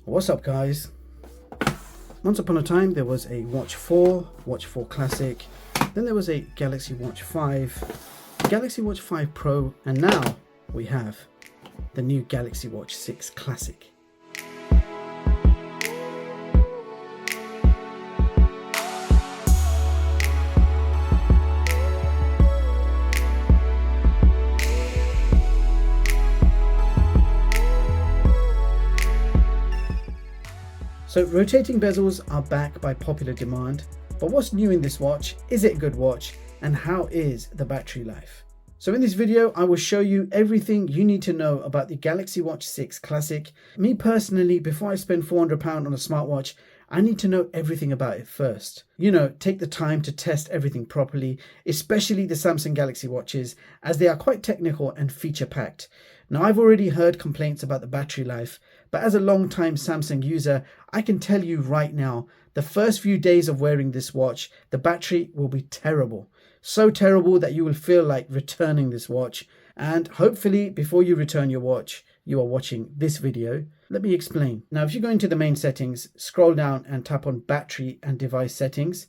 What's up, guys? Once upon a time there was a Watch 4, Watch 4 Classic, then there was a Galaxy Watch 5, Galaxy Watch 5 Pro, and now we have the new Galaxy Watch 6 Classic. So rotating bezels are back by popular demand, but what's new in this watch? Is it a good watch? And how is the battery life? So in this video, I will show you everything you need to know about the Galaxy Watch 6 Classic. Me personally, before I spend £400 on a smartwatch, I need to know everything about it first. You know, take the time to test everything properly, especially the Samsung Galaxy watches, as they are quite technical and feature packed. Now, I've already heard complaints about the battery life, but as a long-time Samsung user, I can tell you right now, the first few days of wearing this watch, the battery will be terrible. So terrible that you will feel like returning this watch. And hopefully, before you return your watch, you are watching this video. Let me explain. Now, if you go into the main settings, scroll down and tap on battery and device settings,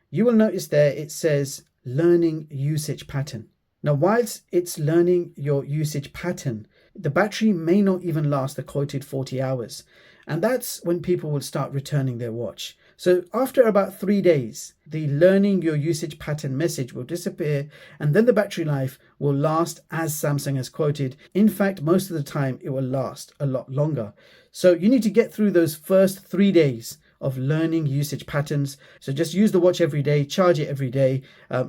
you will notice there it says learning usage pattern. Now, whilst it's learning your usage pattern, the battery may not even last the quoted 40 hours. And that's when people will start returning their watch. So after about 3 days, the learning your usage pattern message will disappear, and then the battery life will last as Samsung has quoted. In fact, most of the time it will last a lot longer. So you need to get through those first 3 days of learning usage patterns. So just use the watch every day, charge it every day.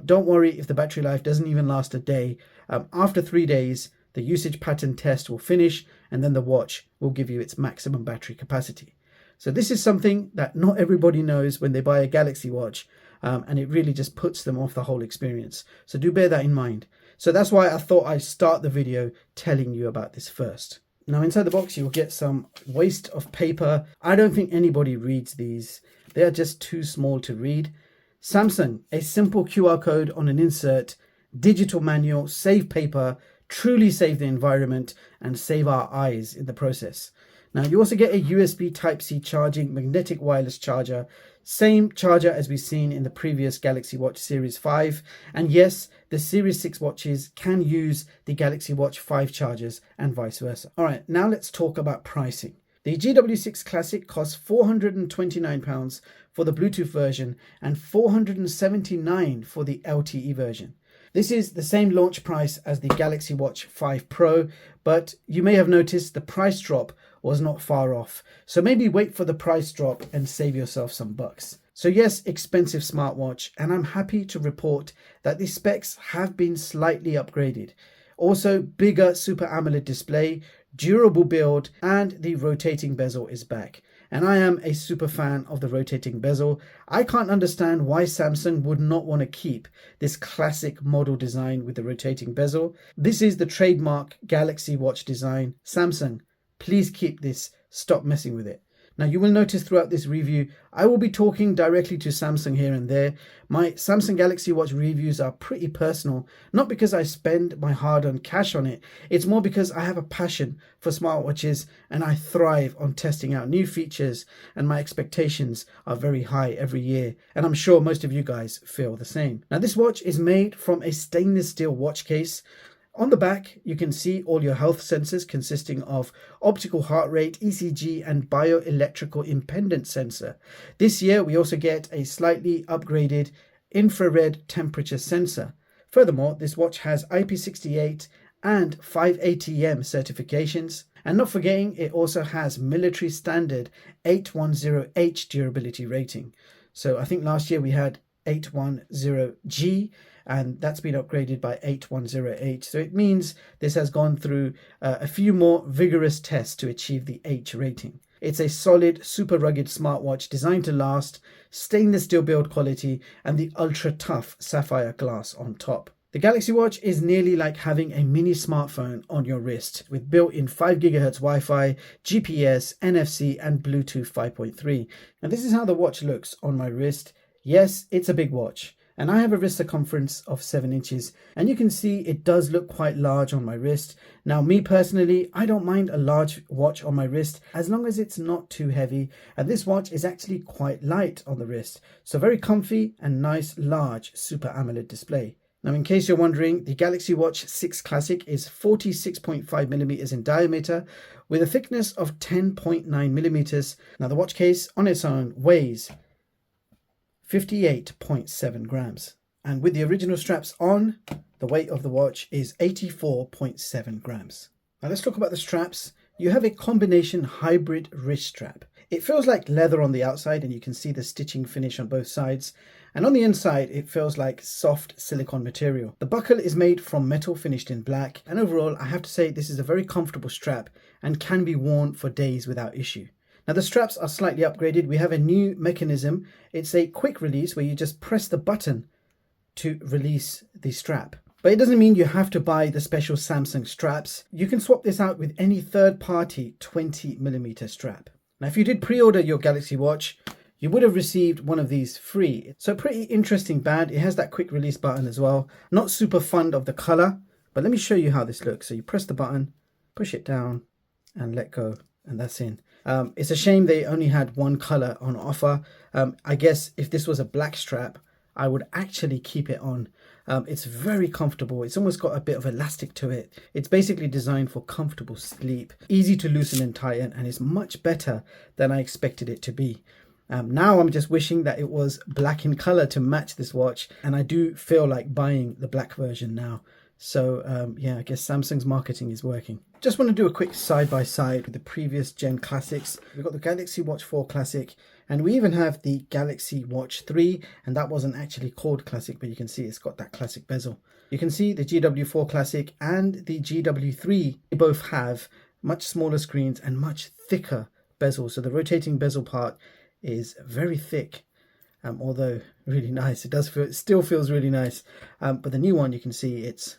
Don't worry if the battery life doesn't even last a day. After 3 days, the usage pattern test will finish, and then the watch will give you its maximum battery capacity. So this is something that not everybody knows when they buy a Galaxy watch, and it really just puts them off the whole experience. So do bear that in mind. So that's why I thought I'd start the video telling you about this first. Now, inside the box, you'll get some waste of paper. I don't think anybody reads these. They are just too small to read. Samsung, a simple QR code on an insert, digital manual, save paper, truly save the environment and save our eyes in the process. Now, you also get a USB Type-C charging magnetic wireless charger, same charger as we've seen in the previous Galaxy Watch Series 5. And yes, the Series 6 watches can use the Galaxy Watch 5 chargers and vice versa. All right, now let's talk about pricing. The GW6 Classic costs £429 for the Bluetooth version and £479 for the LTE version. This is the same launch price as the Galaxy Watch 5 Pro, but you may have noticed the price drop was not far off. So maybe wait for the price drop and save yourself some bucks. So yes, expensive smartwatch, and I'm happy to report that the specs have been slightly upgraded. Also, bigger Super AMOLED display, durable build, and the rotating bezel is back. And I am a super fan of the rotating bezel. I can't understand why Samsung would not want to keep this classic model design with the rotating bezel. This is the trademark Galaxy Watch design. Samsung, please keep this. Stop messing with it. Now, you will notice throughout this review, I will be talking directly to Samsung here and there. My Samsung Galaxy Watch reviews are pretty personal, not because I spend my hard-earned cash on it. It's more because I have a passion for smartwatches and I thrive on testing out new features, and my expectations are very high every year. And I'm sure most of you guys feel the same. Now, this watch is made from a stainless steel watch case. On the back, you can see all your health sensors consisting of optical heart rate, ECG, and bioelectrical impedance sensor. This year, we also get a slightly upgraded infrared temperature sensor. Furthermore, this watch has IP68 and 5ATM certifications. And not forgetting, it also has military standard 810H durability rating. So I think last year we had 810G, and that's been upgraded by 810H. So it means this has gone through a few more vigorous tests to achieve the H rating. It's a solid, super rugged smartwatch designed to last, stainless steel build quality, and the ultra tough sapphire glass on top. The Galaxy Watch is nearly like having a mini smartphone on your wrist with built-in 5 GHz Wi-Fi, GPS, NFC, and Bluetooth 5.3. And this is how the watch looks on my wrist. Yes, it's a big watch. and I have a wrist circumference of 7 inches, and you can see it does look quite large on my wrist. Now, me personally, I don't mind a large watch on my wrist as long as it's not too heavy, and this watch is actually quite light on the wrist, so very comfy and nice large Super AMOLED display. Now, in case you're wondering, the Galaxy Watch 6 Classic is 46.5 millimeters in diameter with a thickness of 10.9 millimeters. Now, the watch case on its own weighs 58.7 grams. And with the original straps on, the weight of the watch is 84.7 grams. Now, let's talk about the straps. You have a combination hybrid wrist strap. It feels like leather on the outside, and you can see the stitching finish on both sides. And on the inside, it feels like soft silicone material. The buckle is made from metal finished in black. And overall, I have to say this is a very comfortable strap and can be worn for days without issue. Now, the straps are slightly upgraded. We have a new mechanism. It's a quick release where you just press the button to release the strap. But it doesn't mean you have to buy the special Samsung straps. You can swap this out with any third-party 20mm strap. Now, if you did pre-order your Galaxy Watch, you would have received one of these free. So pretty interesting band. It has that quick release button as well. Not super fond of the color, but let me show you how this looks. So you press the button, push it down and let go, and that's in. It's a shame they only had one color on offer. I guess if this was a black strap, I would actually keep it on. It's very comfortable. It's almost got a bit of elastic to it. It's basically designed for comfortable sleep, easy to loosen and tighten, and it's much better than I expected it to be. Now I'm just wishing that it was black in color to match this watch, and I do feel like buying the black version now. So yeah, I guess Samsung's marketing is working. Just want to do a quick side-by-side with the previous gen classics. We've got the Galaxy Watch 4 Classic, and we even have the Galaxy Watch 3, and that wasn't actually called Classic, but you can see it's got that classic bezel. You can see the GW4 Classic and the GW3, they both have much smaller screens and much thicker bezels. So the rotating bezel part is very thick, although really nice. It still feels really nice. But the new one, you can see it's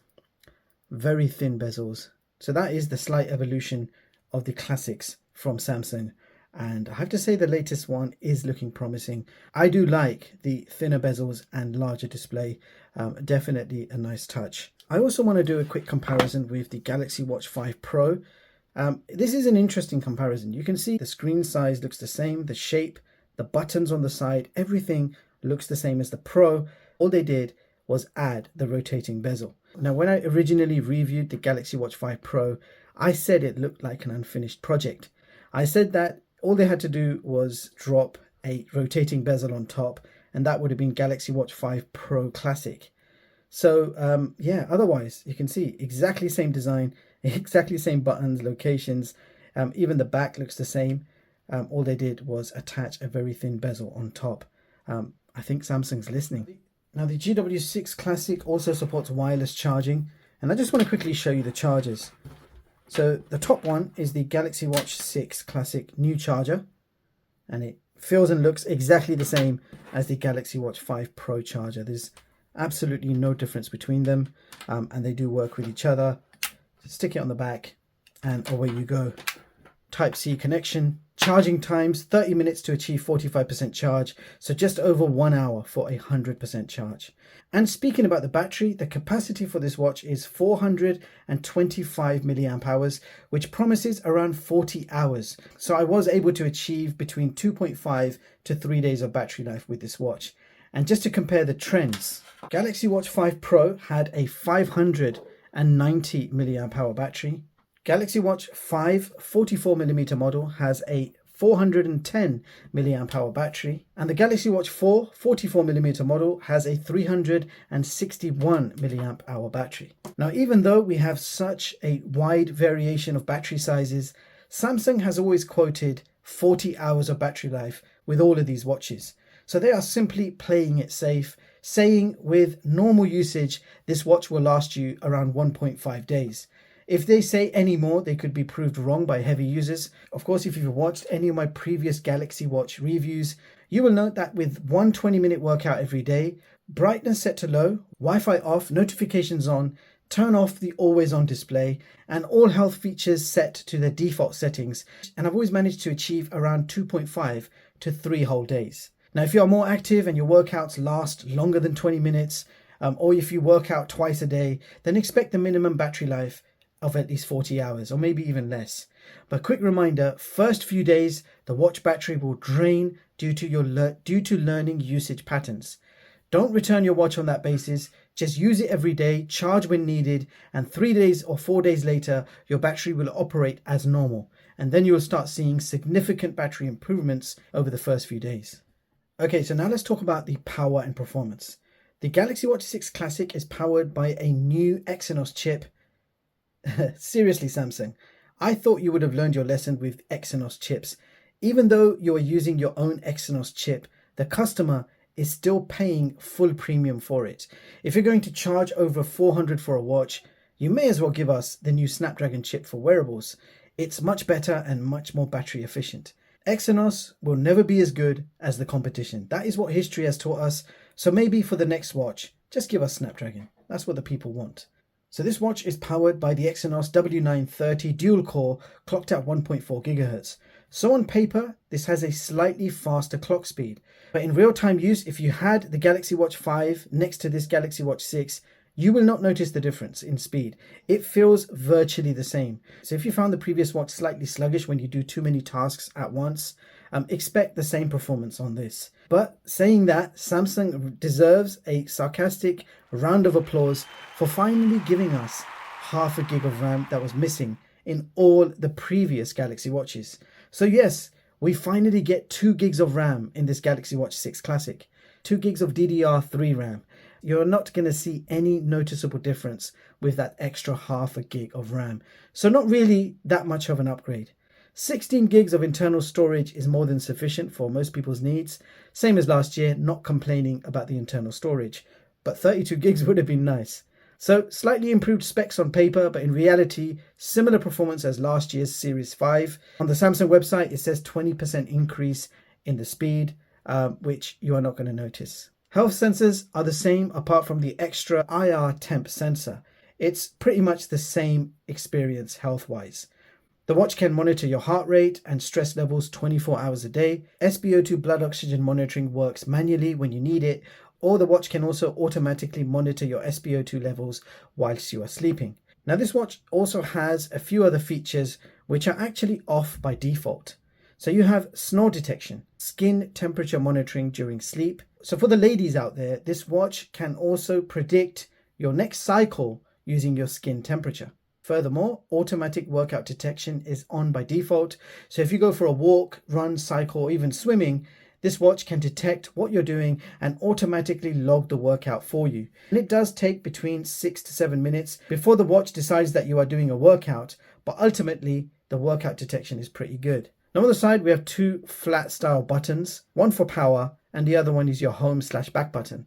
very thin bezels. So that is the slight evolution of the classics from Samsung. And I have to say the latest one is looking promising. I do like the thinner bezels and larger display. Definitely a nice touch. I also want to do a quick comparison with the Galaxy Watch 5 Pro. This is an interesting comparison. You can see the screen size looks the same, the shape, the buttons on the side, everything looks the same as the Pro. All they did was add the rotating bezel. Now, when I originally reviewed the Galaxy Watch 5 Pro, I said it looked like an unfinished project. I said that all they had to do was drop a rotating bezel on top, and that would have been Galaxy Watch 5 Pro Classic. So yeah, otherwise you can see exactly same design, exactly same buttons, locations, even the back looks the same. All they did was attach a very thin bezel on top. I think Samsung's listening. Now, the GW6 Classic also supports wireless charging, and I just want to quickly show you the chargers. So the top one is the Galaxy Watch 6 Classic new charger, and it feels and looks exactly the same as the Galaxy Watch 5 Pro charger. There's absolutely no difference between them, and they do work with each other. Stick it on the back and away you go. Type-C connection. Charging times 30 minutes to achieve 45% charge, so just over 1 hour for 100% charge. And speaking about the battery, the capacity for this watch is 425 milliamp hours, which promises around 40 hours. So I was able to achieve between 2.5 to 3 days of battery life with this watch. And just to compare the trends, Galaxy Watch 5 Pro had a 590 milliamp hour battery. Galaxy Watch 5 44mm model has a 410 milliamp hour battery, and the Galaxy Watch 4 44mm model has a 361 milliamp hour battery. Now, even though we have such a wide variation of battery sizes, Samsung has always quoted 40 hours of battery life with all of these watches. So they are simply playing it safe, saying with normal usage, this watch will last you around 1.5 days. If they say any more, they could be proved wrong by heavy users. Of course, if you've watched any of my previous Galaxy Watch reviews, you will note that with one 20-minute workout every day, brightness set to low, Wi-Fi off, notifications on, turn off the always on display, and all health features set to their default settings, and I've always managed to achieve around 2.5 to 3 whole days. Now, if you are more active and your workouts last longer than 20 minutes, or if you work out twice a day, then expect the minimum battery life of at least 40 hours or maybe even less. But quick reminder, first few days, the watch battery will drain due to learning usage patterns. Don't return your watch on that basis. Just use it every day, charge when needed, and 3 days or 4 days later, your battery will operate as normal. And then you will start seeing significant battery improvements over the first few days. Okay, so now let's talk about the power and performance. The Galaxy Watch 6 Classic is powered by a new Exynos chip. Seriously, Samsung, I thought you would have learned your lesson with Exynos chips. Even though you are using your own Exynos chip, the customer is still paying full premium for it. If you're going to charge over $400 for a watch, you may as well give us the new Snapdragon chip for wearables. It's much better and much more battery efficient. Exynos will never be as good as the competition. That is what history has taught us. So maybe for the next watch, just give us Snapdragon. That's what the people want. So this watch is powered by the Exynos W930 dual core, clocked at 1.4 GHz. So on paper, this has a slightly faster clock speed. But in real-time use, if you had the Galaxy Watch 5 next to this Galaxy Watch 6, you will not notice the difference in speed. It feels virtually the same. So if you found the previous watch slightly sluggish when you do too many tasks at once, expect the same performance on this. But saying that, Samsung deserves a sarcastic round of applause for finally giving us half a gig of RAM that was missing in all the previous Galaxy Watches. So yes, we finally get 2 gigs of RAM in this Galaxy Watch 6 Classic, 2 gigs of DDR3 RAM. You're not going to see any noticeable difference with that extra half a gig of RAM. So not really that much of an upgrade. 16 gigs of internal storage is more than sufficient for most people's needs. Same as last year, not complaining about the internal storage. But 32 gigs would have been nice. So slightly improved specs on paper, but in reality, similar performance as last year's Series 5. On the Samsung website, it says 20% increase in the speed, which you are not going to notice. Health sensors are the same apart from the extra IR temp sensor. It's pretty much the same experience health-wise. The watch can monitor your heart rate and stress levels 24 hours a day. SpO2 blood oxygen monitoring works manually when you need it, or the watch can also automatically monitor your SpO2 levels whilst you are sleeping. Now this watch also has a few other features which are actually off by default. So you have snore detection, skin temperature monitoring during sleep. So for the ladies out there, this watch can also predict your next cycle using your skin temperature. Furthermore, automatic workout detection is on by default. So if you go for a walk, run, cycle, or even swimming, this watch can detect what you're doing and automatically log the workout for you. And it does take between 6 to 7 minutes before the watch decides that you are doing a workout, but ultimately the workout detection is pretty good. Now on the side, we have 2 flat style buttons, one for power and the other one is your home/back button.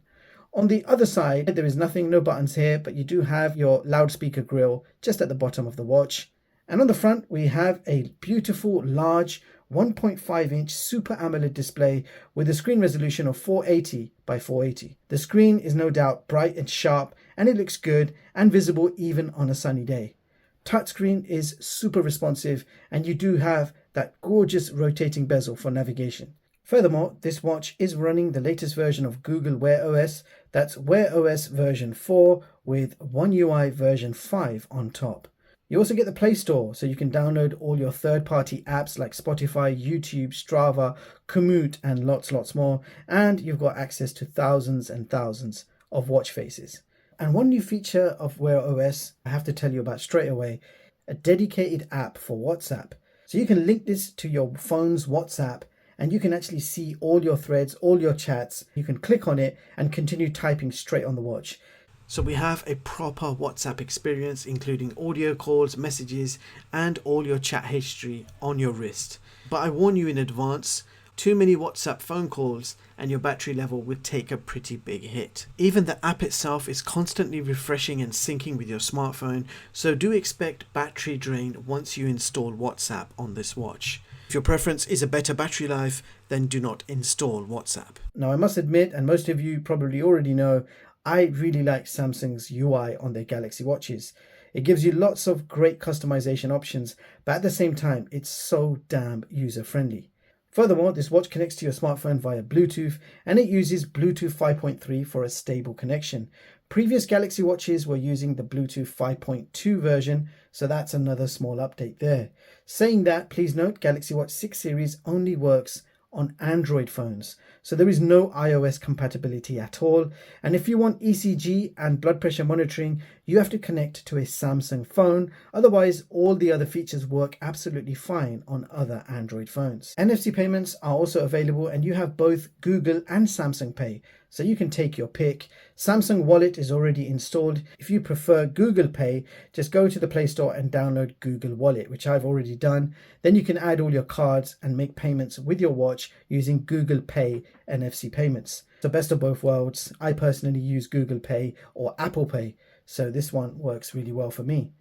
On the other side, there is nothing, no buttons here, but you do have your loudspeaker grill just at the bottom of the watch. And on the front, we have a beautiful large 1.5-inch Super AMOLED display with a screen resolution of 480 by 480. The screen is no doubt bright and sharp, and it looks good and visible even on a sunny day. Touchscreen is super responsive, and you do have that gorgeous rotating bezel for navigation. Furthermore, this watch is running the latest version of Google Wear OS, that's Wear OS version 4 with ONEUI version 5 on top. You also get the Play Store, so you can download all your third-party apps like Spotify, YouTube, Strava, Komoot, and lots more, and you've got access to thousands and thousands of watch faces. And one new feature of Wear OS I have to tell you about straight away, a dedicated app for WhatsApp. So you can link this to your phone's WhatsApp and you can actually see all your threads, all your chats. You can click on it and continue typing straight on the watch. So we have a proper WhatsApp experience, including audio calls, messages, and all your chat history on your wrist. But I warn you in advance, too many WhatsApp phone calls and your battery level will take a pretty big hit. Even the app itself is constantly refreshing and syncing with your smartphone, so do expect battery drain once you install WhatsApp on this watch. If your preference is a better battery life, then do not install WhatsApp. Now I must admit, and most of you probably already know, I really like Samsung's UI on their Galaxy Watches. It gives you lots of great customization options, but at the same time, it's so damn user-friendly. Furthermore, this watch connects to your smartphone via Bluetooth, and it uses Bluetooth 5.3 for a stable connection. Previous Galaxy watches were using the Bluetooth 5.2 version, so that's another small update there. Saying that, please note Galaxy Watch 6 series only works on Android phones, so there is no iOS compatibility at all. And if you want ECG and blood pressure monitoring, you have to connect to a Samsung phone. Otherwise, all the other features work absolutely fine on other Android phones. NFC payments are also available, and you have both Google and Samsung Pay, so you can take your pick. Samsung Wallet is already installed. If you prefer Google Pay, just go to the Play Store and download Google Wallet, which I've already done. Then you can add all your cards and make payments with your watch using Google Pay NFC payments. So best of both worlds. I personally use Google Pay or Apple Pay, so this one works really well for me.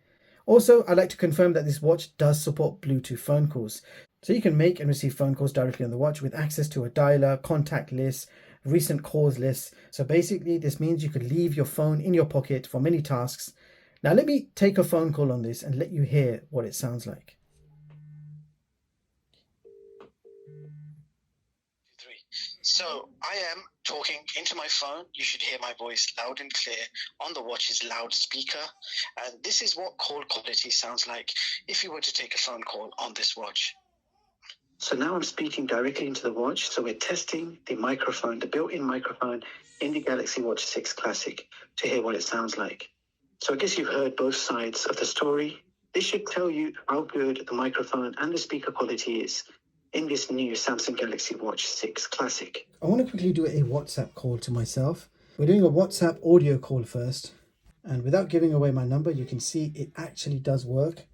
Also, I'd like to confirm that this watch does support Bluetooth phone calls. So you can make and receive phone calls directly on the watch with access to a dialer, contact list, recent calls list. So basically this means you could leave your phone in your pocket for many tasks. Now let me take a phone call on this and let you hear what it sounds like. So I am talking into my phone. You should hear my voice loud and clear on the watch's loudspeaker. And this is what call quality sounds like if you were to take a phone call on this watch. So now I'm speaking directly into the watch. So we're testing the microphone, the built-in microphone in the Galaxy Watch 6 Classic to hear what it sounds like. So I guess you've heard both sides of the story. This should tell you how good the microphone and the speaker quality is in this new Samsung Galaxy Watch 6 Classic. I want to quickly do a WhatsApp call to myself. We're doing a WhatsApp audio call first. And without giving away my number, you can see it actually does work.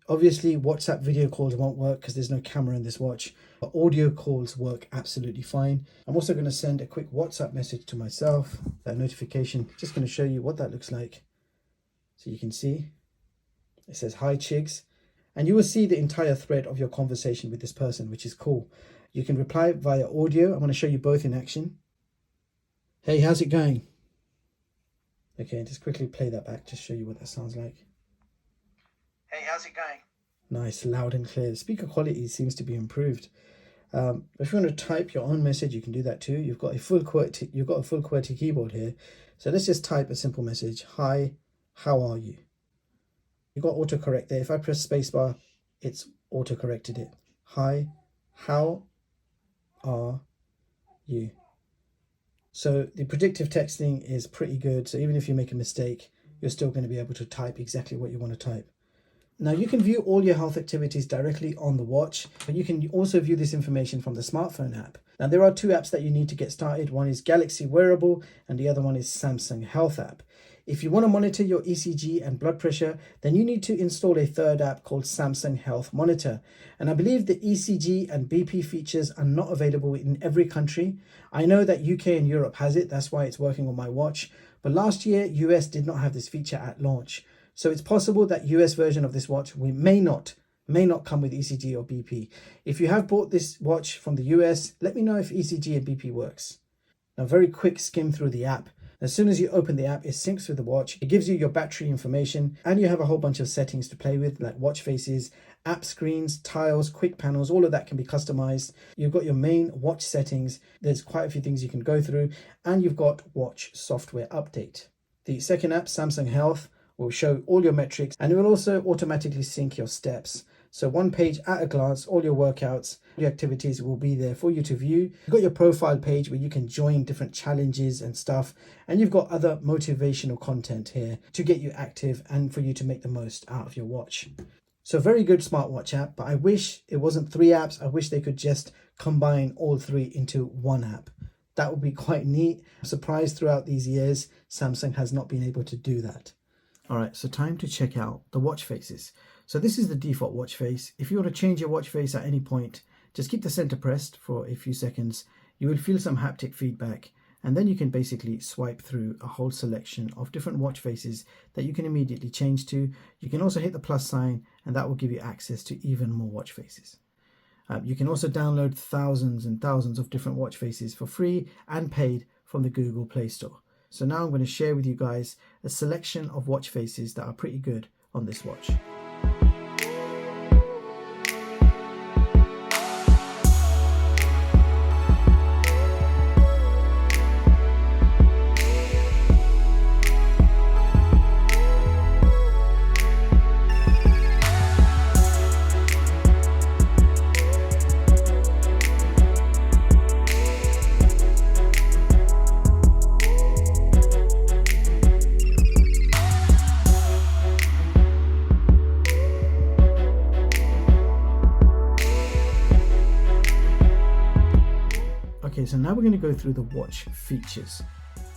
Obviously, WhatsApp video calls won't work because there's no camera in this watch, but audio calls work absolutely fine. I'm also going to send a quick WhatsApp message to myself. That notification, just going to show you what that looks like. So you can see, it says, "Hi Chigs." And you will see the entire thread of your conversation with this person, which is cool. You can reply via audio. I'm going to show you both in action. "Hey, how's it going?" Okay, just quickly play that back, just show you what that sounds like. "Hey, how's it going?" Nice, loud and clear. The speaker quality seems to be improved. If you want to type your own message, you can do that too. You've got a full QWERTY keyboard here. So let's just type a simple message. "Hi, how are you?" You've got autocorrect there. If I press spacebar, it's autocorrected it. "Hi, how are you?" So the predictive texting is pretty good. So even if you make a mistake, you're still going to be able to type exactly what you want to type. Now you can view all your health activities directly on the watch, but you can also view this information from the smartphone app. Now there are two apps that you need to get started. One is Galaxy Wearable and the other one is Samsung Health app. If you want to monitor your ECG and blood pressure, then you need to install a third app called Samsung Health Monitor. And I believe the ECG and BP features are not available in every country. I know that UK and Europe has it, that's why it's working on my watch. But last year, US did not have this feature at launch. So it's possible that US version of this watch may not come with ECG or BP. If you have bought this watch from the US, let me know if ECG and BP works. Now, very quick skim through the app. As soon as you open the app, it syncs with the watch. It gives you your battery information, and you have a whole bunch of settings to play with, like watch faces, app screens, tiles, quick panels. All of that can be customized. You've got your main watch settings. There's quite a few things you can go through, and you've got watch software update. The second app, Samsung Health, will show all your metrics, and it will also automatically sync your steps. So one page at a glance, all your workouts, your activities will be there for you to view. You've got your profile page where you can join different challenges and stuff. And you've got other motivational content here to get you active and for you to make the most out of your watch. So very good smartwatch app, but I wish it wasn't 3 apps. I wish they could just combine all 3 into one app. That would be quite neat. I'm surprised throughout these years, Samsung has not been able to do that. All right, so time to check out the watch faces. So this is the default watch face. If you want to change your watch face at any point, just keep the center pressed for a few seconds. You will feel some haptic feedback, and then you can basically swipe through a whole selection of different watch faces that you can immediately change to. You can also hit the plus sign, and that will give you access to even more watch faces. You can also download thousands and thousands of different watch faces for free and paid from the Google Play Store. So now I'm going to share with you guys a selection of watch faces that are pretty good on this watch. Okay, so now we're going to go through the watch features.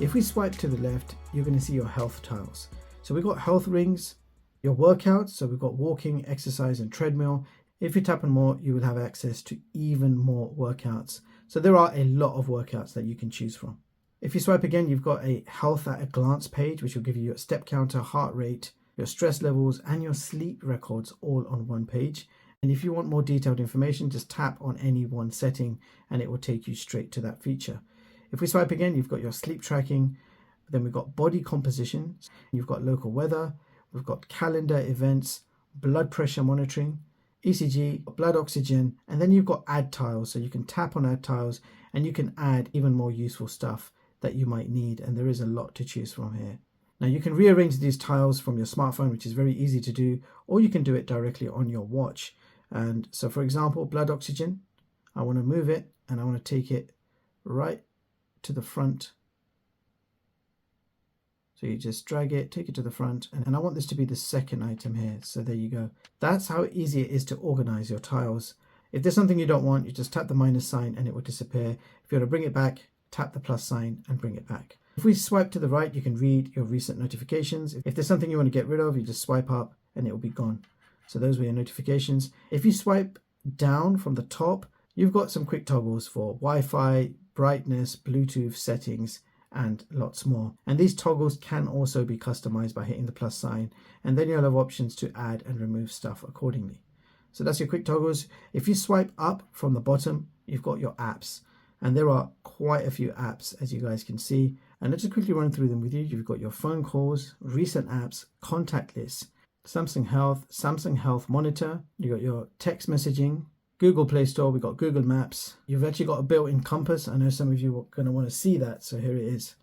If we swipe to the left, you're going to see your health tiles. So we've got health rings, your workouts. So we've got walking, exercise, and treadmill. If you tap on more, you will have access to even more workouts. So there are a lot of workouts that you can choose from. If you swipe again, you've got a health at a glance page, which will give you your step counter, heart rate, your stress levels, and your sleep records all on one page. And if you want more detailed information, just tap on any one setting and it will take you straight to that feature. If we swipe again, you've got your sleep tracking, then we've got body composition, you've got local weather, we've got calendar events, blood pressure monitoring, ECG, blood oxygen, and then you've got add tiles. So you can tap on add tiles and you can add even more useful stuff that you might need. And there is a lot to choose from here. Now you can rearrange these tiles from your smartphone, which is very easy to do, or you can do it directly on your watch. And so for example, blood oxygen, I want to move it and I want to take it right to the front. So you just drag it, take it to the front, and I want this to be the second item here. So there you go. That's how easy it is to organize your tiles. If there's something you don't want, you just tap the minus sign and it will disappear. If you want to bring it back, tap the plus sign and bring it back. If we swipe to the right, you can read your recent notifications. If there's something you want to get rid of, you just swipe up and it will be gone. So those were your notifications. If you swipe down from the top, you've got some quick toggles for Wi-Fi, brightness, Bluetooth settings, and lots more. And these toggles can also be customized by hitting the plus sign, and then you'll have options to add and remove stuff accordingly. So that's your quick toggles. If you swipe up from the bottom, you've got your apps, and there are quite a few apps, as you guys can see. And let's just quickly run through them with you. You've got your phone calls, recent apps, contact lists, Samsung Health Monitor. You got your text messaging, Google Play Store. We've got Google Maps. You've actually got a built-in compass. I know some of you are going to want to see that, so here it is.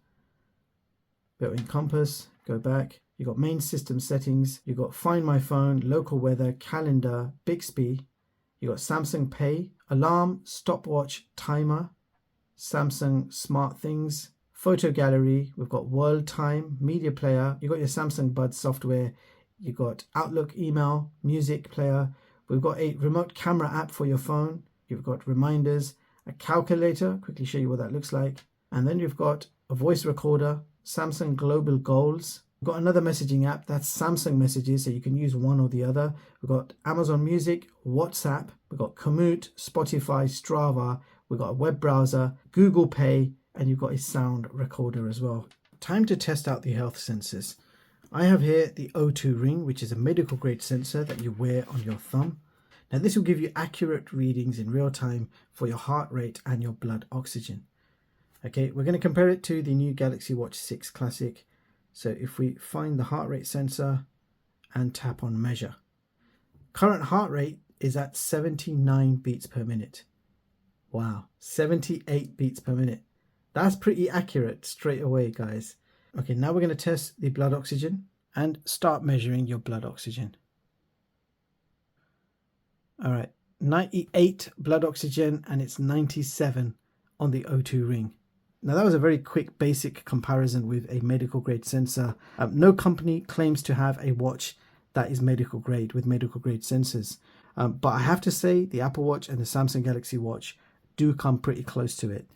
Built-in compass. Go back. You've got main system settings. You've got Find My Phone, local weather, calendar, Bixby. You've got Samsung Pay, alarm, stopwatch, timer, Samsung Smart Things, photo gallery. We've got world time, media player. You've got your Samsung Buds software. You've got Outlook, email, music player. We've got a remote camera app for your phone. You've got reminders, a calculator, quickly show you what that looks like. And then you've got a voice recorder, Samsung Global Goals. We've got another messaging app, that's Samsung Messages, so you can use one or the other. We've got Amazon Music, WhatsApp, we've got Komoot, Spotify, Strava, we've got a web browser, Google Pay, and you've got a sound recorder as well. Time to test out the health sensors. I have here the O2 ring, which is a medical grade sensor that you wear on your thumb. Now this will give you accurate readings in real time for your heart rate and your blood oxygen. Okay, we're going to compare it to the new Galaxy Watch 6 Classic. So if we find the heart rate sensor and tap on measure, current heart rate is at 79 beats per minute. Wow, 78 beats per minute. That's pretty accurate straight away, guys. Okay, now we're going to test the blood oxygen and start measuring your blood oxygen. All right, 98 blood oxygen and it's 97 on the O2 ring. Now that was a very quick basic comparison with a medical grade sensor. No company claims to have a watch that is medical grade with medical grade sensors. But I have to say the Apple Watch and the Samsung Galaxy Watch do come pretty close to it.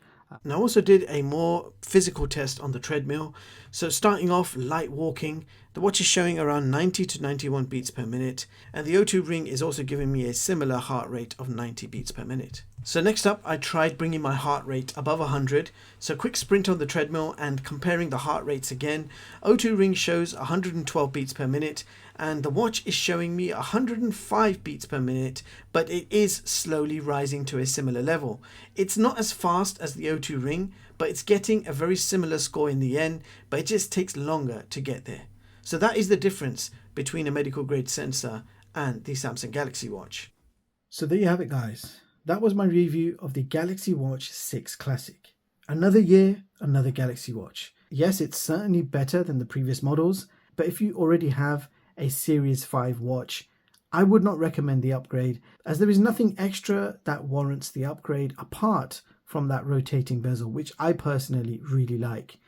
Now I also did a more physical test on the treadmill. So starting off light walking, the watch is showing around 90 to 91 beats per minute, and the O2 ring is also giving me a similar heart rate of 90 beats per minute. So next up, I tried bringing my heart rate above 100. So quick sprint on the treadmill and comparing the heart rates again. O2 ring shows 112 beats per minute and the watch is showing me 105 beats per minute, but it is slowly rising to a similar level. It's not as fast as the O2 ring, but it's getting a very similar score in the end, but it just takes longer to get there. So that is the difference between a medical grade sensor and the Samsung Galaxy Watch. So there you have it, guys. That was my review of the Galaxy Watch 6 Classic. Another year, another Galaxy Watch. Yes, it's certainly better than the previous models, but if you already have a Series 5 watch, I would not recommend the upgrade, as there is nothing extra that warrants the upgrade apart from that rotating bezel, which I personally really like.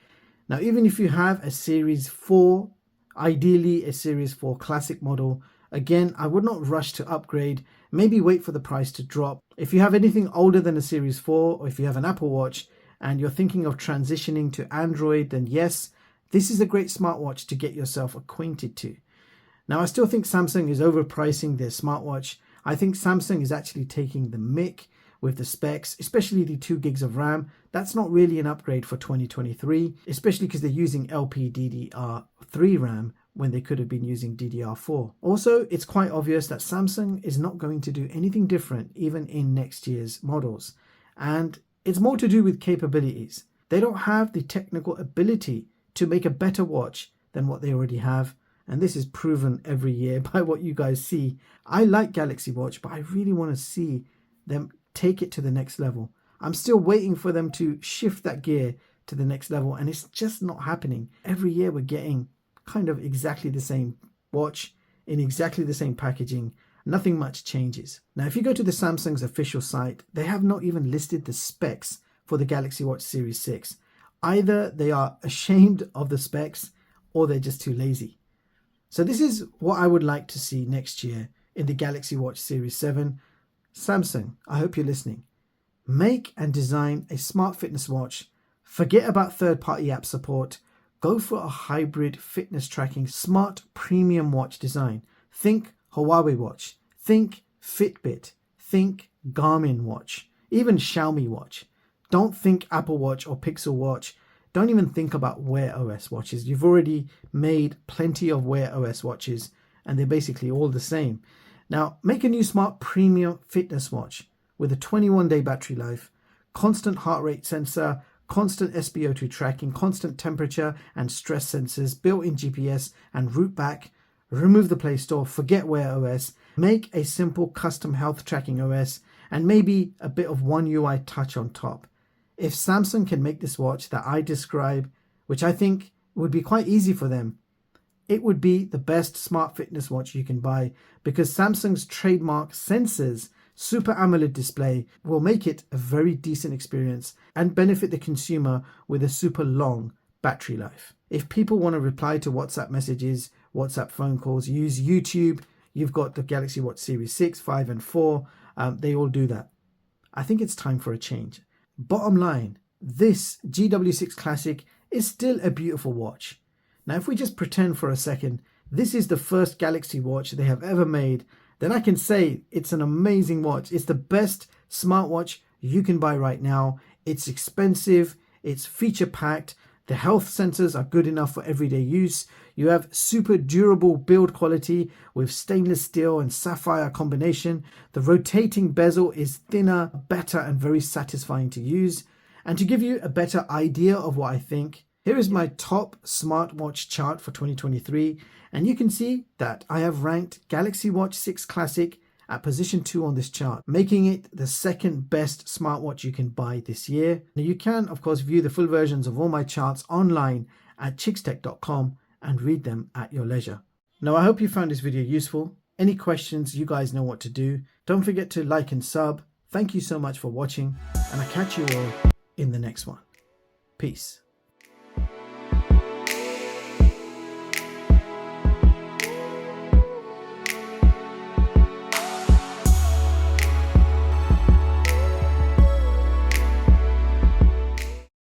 Now, even if you have a Series 4, ideally a Series 4 Classic model, again, I would not rush to upgrade. maybe wait for the price to drop. If you have anything older than a Series 4, or if you have an Apple Watch and you're thinking of transitioning to Android, then yes, this is a great smartwatch to get yourself acquainted to. Now, I still think Samsung is overpricing their smartwatch. I think Samsung is actually taking the mick with the specs, especially the 2 gigs of RAM. That's not really an upgrade for 2023, especially because they're using LPDDR3 RAM when they could have been using DDR4. Also, it's quite obvious that Samsung is not going to do anything different even in next year's models. And it's more to do with capabilities. They don't have the technical ability to make a better watch than what they already have. And this is proven every year by what you guys see. I like Galaxy Watch, but I really want to see them take it to the next level. I'm still waiting for them to shift that gear to the next level, and it's just not happening. Every year we're getting kind of exactly the same watch in exactly the same packaging. Nothing much changes. Now, if you go to the Samsung's official site, they have not even listed the specs for the Galaxy Watch Series 6. Either they are ashamed of the specs or they're just too lazy. So this is what I would like to see next year in the Galaxy Watch Series 7. Samsung, I hope you're listening. Make and design a smart fitness watch. Forget about third-party app support. Go for a hybrid fitness tracking smart premium watch design. Think Huawei Watch. Think Fitbit. Think Garmin Watch. Even Xiaomi Watch. Don't think Apple Watch or Pixel Watch. Don't even think about Wear OS watches. You've already made plenty of Wear OS watches and they're basically all the same. Now, make a new smart premium fitness watch with a 21-day battery life, constant heart rate sensor, constant SpO2 tracking, constant temperature and stress sensors, built-in GPS and route back. Remove the Play Store, forget Wear OS, make a simple custom health tracking OS, and maybe a bit of ONEUI touch on top. If Samsung can make this watch that I describe, which I think would be quite easy for them, it would be the best smart fitness watch you can buy, because Samsung's trademark sensors, Super AMOLED display, will make it a very decent experience and benefit the consumer with a super long battery life. If people want to reply to WhatsApp messages, WhatsApp phone calls, use YouTube, you've got the Galaxy Watch Series 6, 5 and 4, they all do that. I think it's time for a change. Bottom line, this GW6 Classic is still a beautiful watch. Now, if we just pretend for a second this is the first Galaxy Watch they have ever made, then I can say it's an amazing watch. It's the best smartwatch you can buy right now. It's expensive, it's feature-packed, the health sensors are good enough for everyday use. You have super durable build quality with stainless steel and sapphire combination. The rotating bezel is thinner, better, and very satisfying to use. And to give you a better idea of what I think, here is my top smartwatch chart for 2023, and you can see that I have ranked Galaxy Watch 6 Classic at position 2 on this chart, making it the second best smartwatch you can buy this year. Now you can, of course, view the full versions of all my charts online at chixtech.com and read them at your leisure. Now, I hope you found this video useful. Any questions, you guys know what to do. Don't forget to like and sub. Thank you so much for watching, and I'll catch you all in the next one. Peace.